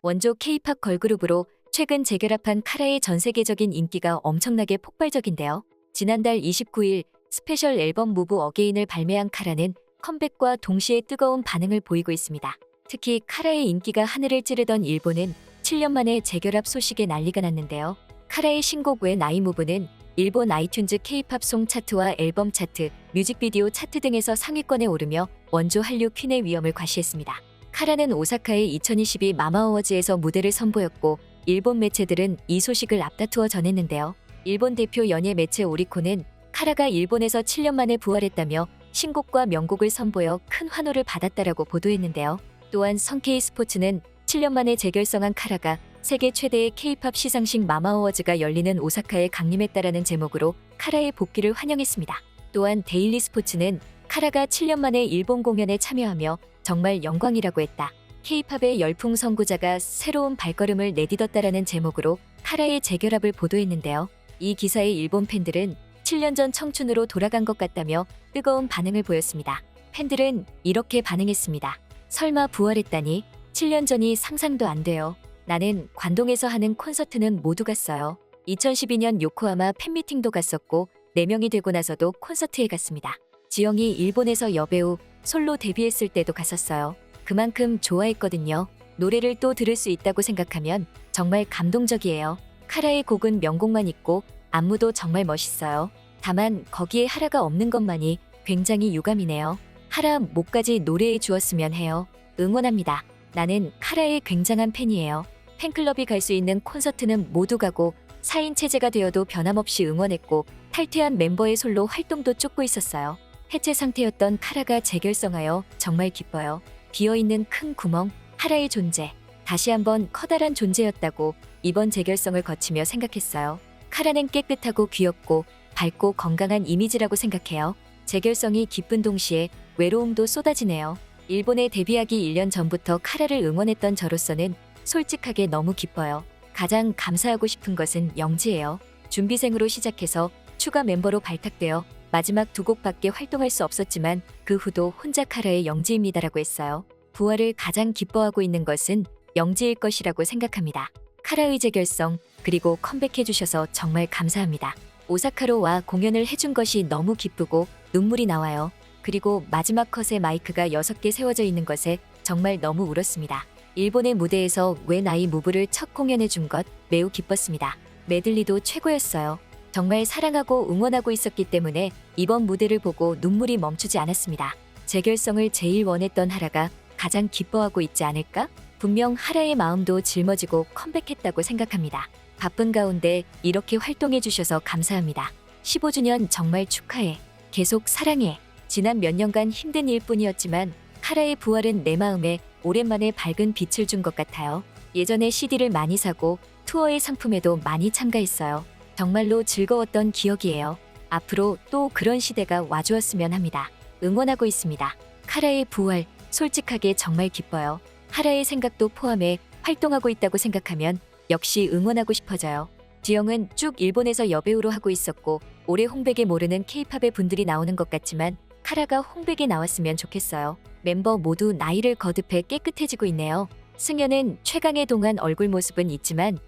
원조 K-팝 걸그룹으로 최근 재결합한 카라의 전 세계적인 인기가 엄청나게 폭발적인데요. 지난달 29일 스페셜 앨범 무브 어게인을 발매한 카라는 컴백과 동시에 뜨거운 반응을 보이고 있습니다. 특히 카라의 인기가 하늘을 찌르던 일본은 7년 만에 재결합 소식에 난리가 났는데요. 카라의 신곡 웬 아이 무브는 일본 아이튠즈 K-팝 송 차트와 앨범 차트, 뮤직비디오 차트 등에서 상위권에 오르며 원조 한류 퀸의 위엄을 과시했습니다. 카라는 오사카의 2022 마마어워즈에서 무대를 선보였고 일본 매체들은 이 소식을 앞다투어 전했는데요. 일본 대표 연예 매체 오리콘은 카라가 일본에서 7년 만에 부활했다며 신곡과 명곡을 선보여 큰 환호를 받았다라고 보도했는데요. 또한 성케이 스포츠는 7년 만에 재결성한 카라가 세계 최대의 K-팝 시상식 마마어워즈가 열리는 오사카에 강림했다라는 제목으로 카라의 복귀를 환영했습니다. 또한 데일리 스포츠는 카라가 7년 만에 일본 공연에 참여하며 정말 영광이라고 했다. K-팝의 열풍 선구자가 새로운 발걸음을 내딛었다라는 제목으로 카라의 재결합을 보도했는데요. 이 기사에 일본 팬들은 7년 전 청춘으로 돌아간 것 같다며 뜨거운 반응을 보였습니다. 팬들은 이렇게 반응했습니다. 설마 부활했다니? 7년 전이 상상도 안 돼요. 나는 관동에서 하는 콘서트는 모두 갔어요. 2012년 요코하마 팬미팅도 갔었고 4명이 되고 나서도 콘서트에 갔습니다. 지영이 일본에서 여배우 솔로 데뷔했을 때도 갔었어요. 그만큼 좋아했거든요. 노래를 또 들을 수 있다고 생각하면 정말 감동적이에요. 카라의 곡은 명곡만 있고 안무도 정말 멋있어요. 다만 거기에 하라가 없는 것만이 굉장히 유감이네요. 하라 목까지 노래해 주었으면 해요. 응원합니다. 나는 카라의 굉장한 팬이에요. 팬클럽이 갈 수 있는 콘서트는 모두 가고 4인 체제가 되어도 변함없이 응원했고 탈퇴한 멤버의 솔로 활동도 쫓고 있었어요. 해체 상태였던 카라가 재결성하여 정말 기뻐요. 비어있는 큰 구멍, 하라의 존재. 다시 한번 커다란 존재였다고 이번 재결성을 거치며 생각했어요. 카라는 깨끗하고 귀엽고 밝고 건강한 이미지라고 생각해요. 재결성이 기쁜 동시에 외로움도 쏟아지네요. 일본에 데뷔하기 1년 전부터 카라를 응원했던 저로서는 솔직하게 너무 기뻐요. 가장 감사하고 싶은 것은 영지예요. 준비생으로 시작해서 추가 멤버로 발탁되어 마지막 2곡밖에 활동할 수 없었지만 그 후도 혼자 카라의 영지입니다라고 했어요. 부활을 가장 기뻐하고 있는 것은 영지일 것이라고 생각합니다. 카라의 재결성 그리고 컴백해주셔서 정말 감사합니다. 오사카로 와 공연을 해준 것이 너무 기쁘고 눈물이 나와요. 그리고 마지막 컷에 마이크가 6개 세워져 있는 것에 정말 너무 울었습니다. 일본의 무대에서 웬 아이 무브를 첫 공연해준 것 매우 기뻤습니다. 메들리도 최고였어요. 정말 사랑하고 응원하고 있었기 때문에 이번 무대를 보고 눈물이 멈추지 않았습니다. 재결성을 제일 원했던 하라가 가장 기뻐하고 있지 않을까? 분명 하라의 마음도 짊어지고 컴백했다고 생각합니다. 바쁜 가운데 이렇게 활동해주셔서 감사합니다. 15주년 정말 축하해. 계속 사랑해. 지난 몇 년간 힘든 일뿐이었지만 카라의 부활은 내 마음에 오랜만에 밝은 빛을 준 것 같아요. 예전에 CD를 많이 사고 투어의 상품에도 많이 참가했어요. 정말로 즐거웠던 기억이에요. 앞으로 또 그런 시대가 와주었으면 합니다. 응원하고 있습니다. 카라의 부활, 솔직하게 정말 기뻐요. 하라의 생각도 포함해 활동하고 있다고 생각하면 역시 응원하고 싶어져요. 지영은 쭉 일본에서 여배우로 하고 있었고 올해 홍백에 모르는 K-팝의 분들이 나오는 것 같지만 카라가 홍백에 나왔으면 좋겠어요. 멤버 모두 나이를 거듭해 깨끗해지고 있네요. 승현은 최강의 동안 얼굴 모습은 있지만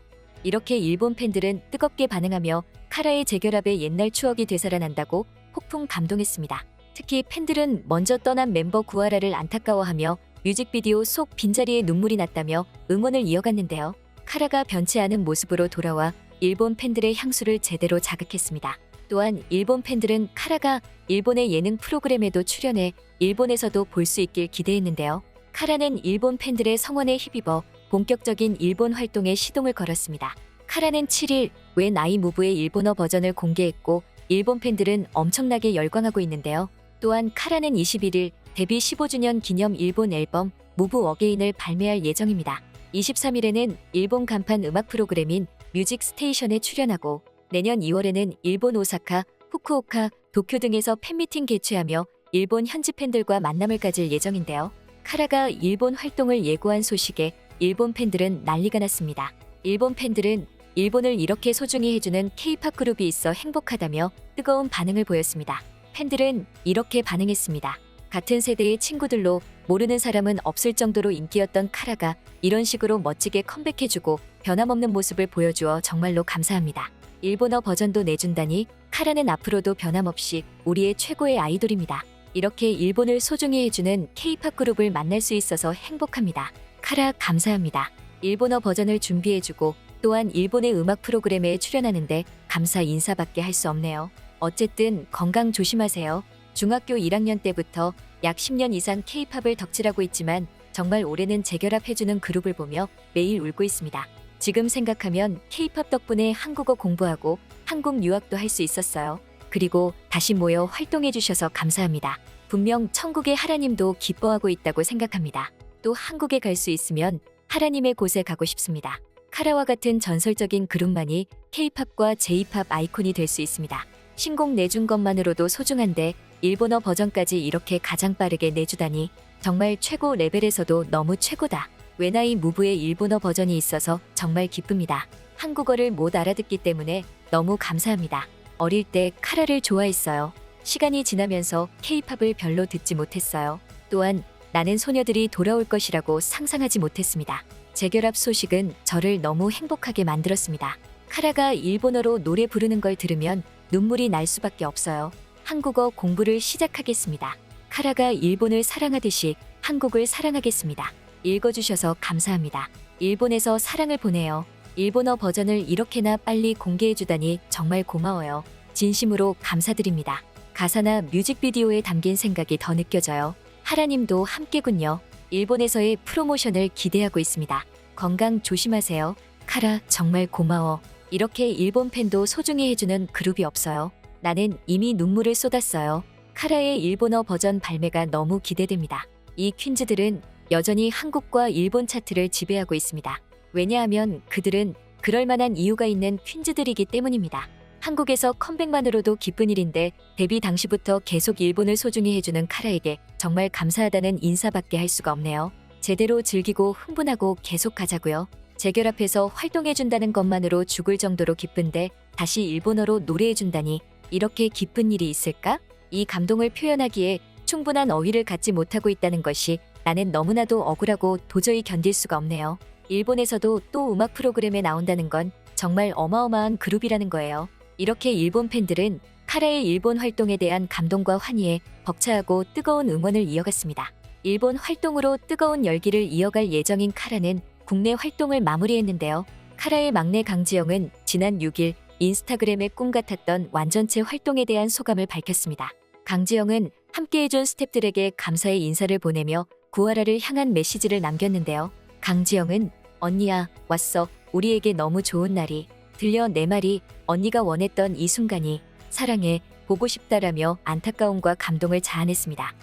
이렇게 일본 팬들은 뜨겁게 반응하며 카라의 재결합에 옛날 추억이 되살아난다고 폭풍 감동했습니다. 특히 팬들은 먼저 떠난 멤버 구하라를 안타까워하며 뮤직비디오 속 빈자리에 눈물이 났다며 응원을 이어갔는데요. 카라가 변치 않은 모습으로 돌아와 일본 팬들의 향수를 제대로 자극했습니다. 또한 일본 팬들은 카라가 일본의 예능 프로그램에도 출연해 일본에서도 볼 수 있길 기대했는데요. 카라는 일본 팬들의 성원에 힘입어 본격적인 일본 활동에 시동을 걸었습니다. 카라는 7일 웬 아이 무브의 일본어 버전을 공개했고 일본 팬들은 엄청나게 열광하고 있는데요. 또한 카라는 21일 데뷔 15주년 기념 일본 앨범 무브 어게인을 발매할 예정입니다. 23일에는 일본 간판 음악 프로그램인 뮤직 스테이션에 출연하고 내년 2월에는 일본 오사카, 후쿠오카, 도쿄 등에서 팬미팅 개최하며 일본 현지 팬들과 만남을 가질 예정인데요. 카라가 일본 활동을 예고한 소식에 일본 팬들은 난리가 났습니다. 일본 팬들은 일본을 이렇게 소중히 해주는 K-팝 그룹이 있어 행복하다며 뜨거운 반응을 보였습니다. 팬들은 이렇게 반응했습니다. 같은 세대의 친구들로 모르는 사람은 없을 정도로 인기였던 카라가 이런 식으로 멋지게 컴백해주고 변함없는 모습을 보여주어 정말로 감사합니다. 일본어 버전도 내준다니 카라는 앞으로도 변함없이 우리의 최고의 아이돌입니다. 이렇게 일본을 소중히 해주는 K-팝 그룹을 만날 수 있어서 행복합니다. 카라 감사합니다. 일본어 버전을 준비해주고 또한 일본의 음악 프로그램에 출연하는데 감사 인사밖에 할 수 없네요. 어쨌든 건강 조심하세요. 중학교 1학년 때부터 약 10년 이상 K-팝을 덕질하고 있지만 정말 올해는 재결합해주는 그룹을 보며 매일 울고 있습니다. 지금 생각하면 K-팝 덕분에 한국어 공부하고 한국 유학도 할 수 있었어요. 그리고 다시 모여 활동해주셔서 감사합니다. 분명 천국의 하라님도 기뻐하고 있다고 생각합니다. 또 한국에 갈 수 있으면 하라님의 곳에 가고 싶습니다. 카라와 같은 전설적인 그룹만이 K-팝과 J-팝 아이콘이 될 수 있습니다. 신곡 내준 것만으로도 소중한데 일본어 버전까지 이렇게 가장 빠르게 내주다니 정말 최고 레벨에서도 너무 최고다. 웬아이 무브의 일본어 버전이 있어서 정말 기쁩니다. 한국어를 못 알아듣기 때문에 너무 감사합니다. 어릴 때 카라를 좋아했어요. 시간이 지나면서 K-팝을 별로 듣지 못했어요. 또한 나는 소녀들이 돌아올 것이라고 상상하지 못했습니다. 재결합 소식은 저를 너무 행복하게 만들었습니다. 카라가 일본어로 노래 부르는 걸 들으면 눈물이 날 수밖에 없어요. 한국어 공부를 시작하겠습니다. 카라가 일본을 사랑하듯이 한국을 사랑하겠습니다. 읽어주셔서 감사합니다. 일본에서 사랑을 보내요. 일본어 버전을 이렇게나 빨리 공개해주다니 정말 고마워요. 진심으로 감사드립니다. 가사나 뮤직비디오에 담긴 생각이 더 느껴져요. 하라님도 함께군요. 일본에서의 프로모션을 기대하고 있습니다. 건강 조심하세요. 카라 정말 고마워. 이렇게 일본 팬도 소중히 해주는 그룹이 없어요. 나는 이미 눈물을 쏟았어요. 카라의 일본어 버전 발매가 너무 기대됩니다. 이 퀸즈들은 여전히 한국과 일본 차트를 지배하고 있습니다. 왜냐하면 그들은 그럴 만한 이유가 있는 퀸즈들이기 때문입니다. 한국에서 컴백만으로도 기쁜 일인데 데뷔 당시부터 계속 일본을 소중히 해주는 카라에게 정말 감사하다는 인사밖에 할 수가 없네요. 제대로 즐기고 흥분하고 계속 가자고요. 재결합해서 활동해준다는 것만으로 죽을 정도로 기쁜데 다시 일본어로 노래해준다니 이렇게 기쁜 일이 있을까? 이 감동을 표현하기에 충분한 어휘를 갖지 못하고 있다는 것이 나는 너무나도 억울하고 도저히 견딜 수가 없네요. 일본에서도 또 음악 프로그램에 나온다는 건 정말 어마어마한 그룹이라는 거예요. 이렇게 일본 팬들은 카라의 일본 활동에 대한 감동과 환희에 벅차하고 뜨거운 응원을 이어갔습니다. 일본 활동으로 뜨거운 열기를 이어갈 예정인 카라는 국내 활동을 마무리했는데요. 카라의 막내 강지영은 지난 6일 인스타그램에 꿈 같았던 완전체 활동에 대한 소감을 밝혔습니다. 강지영은 함께해준 스태프들에게 감사의 인사를 보내며 구하라를 향한 메시지를 남겼는데요. 강지영은 언니야 왔어. 우리에게 너무 좋은 날이. 들려 내 말이 언니가 원했던 이 순간이 사랑해 보고 싶다라며 안타까움과 감동을 자아냈습니다.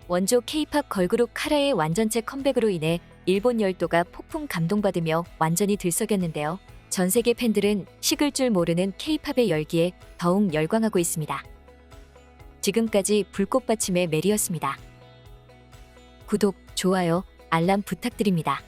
원조 K-팝 걸그룹 카라의 완전체 컴백으로 인해 일본 열도가 폭풍 감동받으며 완전히 들썩였는데요. 전 세계 팬들은 식을 줄 모르는 K-팝의 열기에 더욱 열광하고 있습니다. 지금까지 불꽃받침의 메리였습니다. 구독, 좋아요, 알람 부탁드립니다.